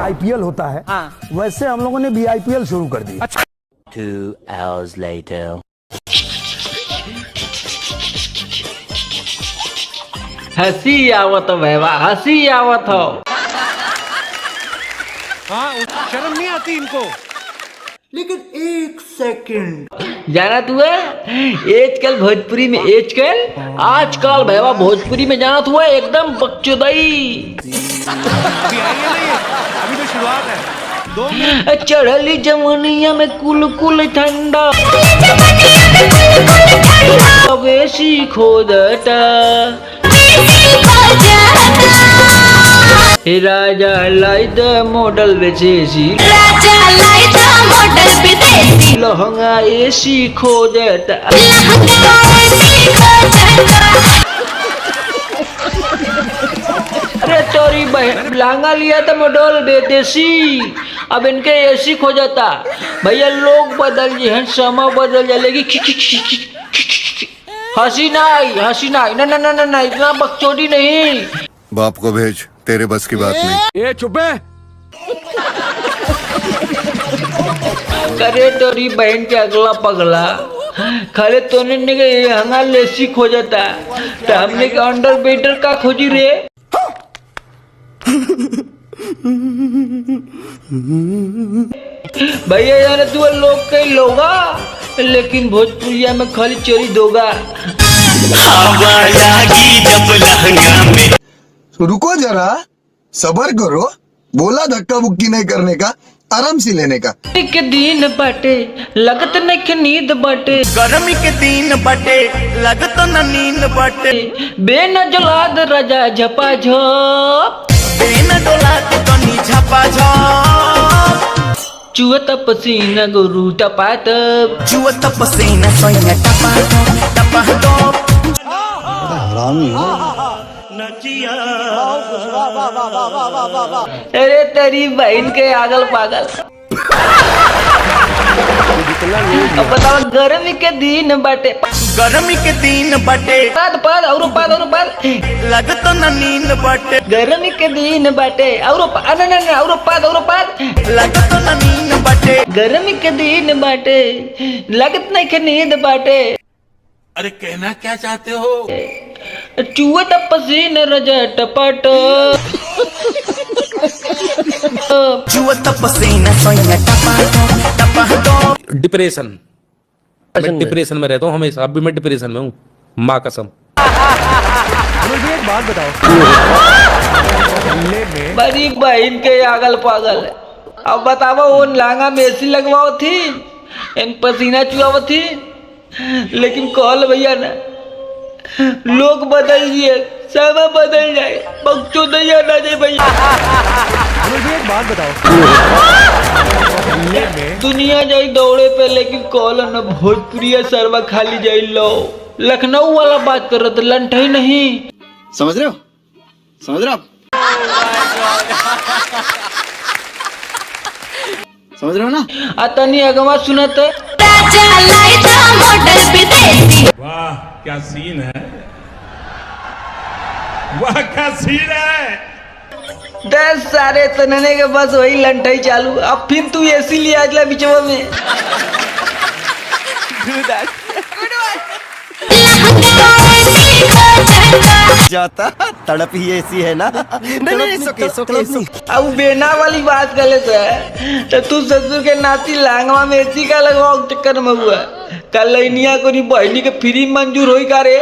IPL होता है, वैसे हम लोगों ने BIPL शुरू कर दी। 2 hours later. हंसी आवत भैया, हंसी आवत हो। हाँ, शर्म नहीं आती इनको। लेकिन 1 सेकंड जाना तू है आजकल भोजपुरी में आजकल भैया भोजपुरी में जाना तू है एकदम बकचोदई। अभी आई है ना ये, अभी तो शुरुआत है। 2 मिनट चढ़ली जमुनिया में कुल कुल ठंडा वेशी खोदता राजा लाई द मॉडल विदेशी लहंगा एसी खो देता। अरे तोरी बहन लहंगा लिया था मॉडल विदेशी, अब इनके एसी खो जाता। भैया लोग बदल जी हैं, समय बदल जाएगी। हंसी नहीं ना इतना बकचोदी नहीं। बाप को भेज, तेरे बस की बात नहीं। ये चुप है। करे तोरी बहन के अगला पगला खाले तोने ने के हंगा लेसी खो जाता, तो हमने के अंडर बेटर का खोजी रे। भैया यार तू लोग कई लोगा, लेकिन भोजपुरिया में खाली चोरी दोगा। रुको जरा, सबर करो, बोला धक्का बुक्की नहीं करने का, आराम से लेने का। के दिन बाटे लगत नहीं के नींद बाटे, गर्मी के दिन बाटे लगत न नींद बाटे, बेन जलाद राजा झपा झप, बेन डोला के तनी झपा झप, चुअत पसीना गुरु टपाटप, जुअत पसीना सोइया टपा टप। हरामी हो। अरे तेरी बहन के आगल पागल। अब बताओ गर्मी के दिन बाटे, गर्मी के दिन बाटे पाद और लगत न नींद बाटे, गर्मी के दिन बाटे और पाद लगत न नींद बाटे, गर्मी के दिन बाटे लगत नहीं के नींद बाटे। अरे कहना क्या चाहते हो? चुअत पसीना रजा टपट, जुअत पसीना सोइया टपा। डिप्रेशन, मैं डिप्रेशन में रहता हूँ हमेशा। अभी मैं डिप्रेशन में हूँ, माँ कसम। मुझे एक बात बताओ, बड़ी बहन के आगल पागल। अब बताओ वो लांगा में एसी लगवाओ थी, इन पसीना चुआव थी, लेकिन कॉल भैया ना लोग बदल दिए, समय बदल जाए, बकचोदी ना जाए भैया। मुझे एक बात बताओ, दुनिया जाई दौड़े पे, लेकिन कॉल न भोजपुरिया सरवा खाली जाई लो। लखनऊ वाला बात कर रहे थे, लंठई नहीं। समझ रहे हो? समझ रहे हो? समझ रहे हो ना? अतनी अगवा सुनत। वाह क्या सीन है, वाह क्या सीन है। 10 सारे तनने के बस वही लंठई चालू। अब फिर तू एसी लिया अगला बिचवा में। जाता तड़प ही ऐसी है ना। नहीं। अब बेना वाली बात कर लेते है, तो तू ससुर के नाती लांगवा में एसी का लगवाओ चक्कर में हुआ। कल लैनिया को बहनी के फ्री मंजूर होई का रे?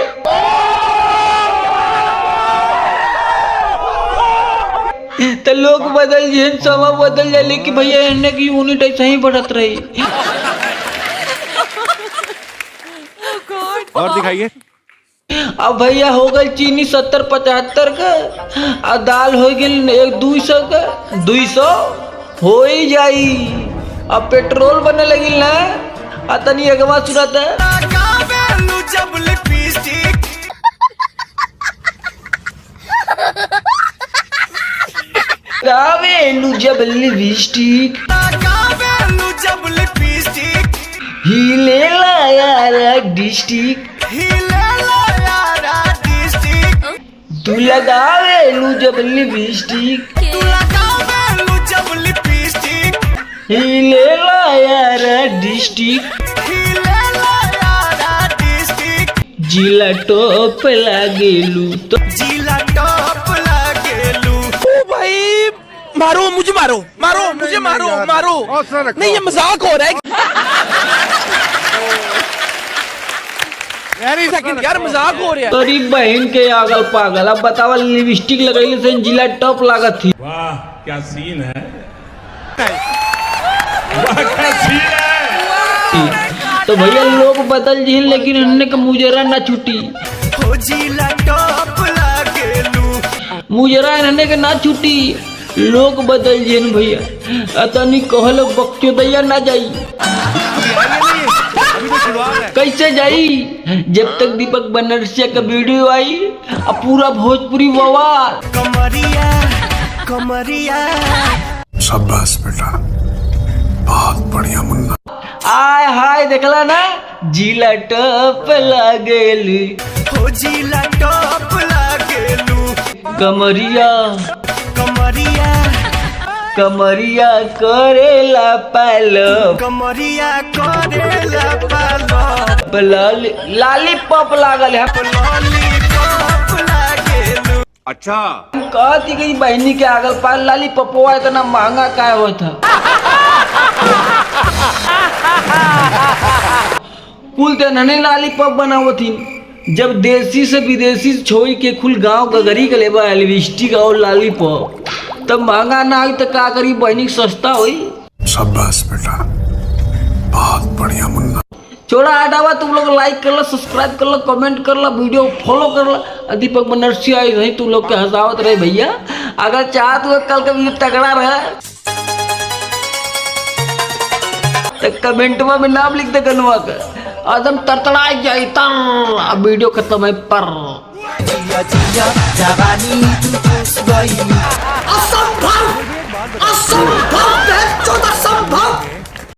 तो लोग बदल जाए, समय बदल जाए, लेकिन भैया इन्हें की यूनिट ऐसा ही बढ़त रही। और दिखाइए। अब भैया हो गई चीनी 70-75 का, और दाल हो गई 200 का, 200 हो ही जाई। अब पेट्रोल बने लगी ना, अतनी अगवा सुनत है। गावेलू जब लिपस्टिक, हिले ला यार डिस्ट्रिक्ट, तू लगावेलू जब लिपस्टिक, हिलेला यारा डिस्ट्रिक्ट जिला टॉप लागेलू तो जिला टॉप लागेलू भाई मारो मुझे मारो मारो मुझे मारो मारो नहीं ये मजाक हो रहा है यार मजाक हो रहा है। तोरी बहन के अगल पागल। अब बतावा लिपस्टिक लगैले से जिला टॉप लागत थी। वाह क्या सीन है, वाह क्या सीन है। तो भैया लोग बदल जिन लेकिन उन्होंने का मुजरा ना छुटी। हो जिला टॉप लागेलू मुजरा इन्होंने के ना छुटी। लोग बदल जिन भैया अतनी कहल बक्चो दैया ना जाई। कैसे जाई जब तक दीपक बनर्सिया का वीडियो आई अब पूरा भोजपुरी बवाल। कमरिया कमरिया शाबाश बेटा, बहुत बढ़िया मुन्ना। आय हाय देखला ना जिला टॉप लागेल। हो जिला टॉप लागेलू कमरिया कमरिया कमरिया करेला पालो कमरिया करेला पालो लॉलीपॉप लागल है। लॉलीपॉप लागेलू कहती गई बहनी के आगल पाल लॉलीपॉप इतना महंगा क्या होता। कुल तो नने लॉलीपॉप बनावती। जब देसी से विदेशी छोड़ के कुल गांव गगरी के लेबा लिपस्टिक और लॉलीपॉप तब महंगा ना आई तो का करी बहनी सस्ता हुई। शाबाश बेटा, बहुत बढ़िया मुन्ना। छोड़ा हटावा तुम लोग लाइक कर लो, सब्सक्राइब कर लो, कमेंट कर लो, वीडियो फॉलो कर लो। दीपक बनर्सिया आई नहीं तुम लोग के हंसावत रहे भैया। अगर चाहत हो कल का वीडियो तगड़ा रहा तो कमेंटवा में नाम लिख दे गनवा का आदम तरतड़ा जाए तर वीडियो खत्म है पर। जिया जिया जवानी तू खुश गई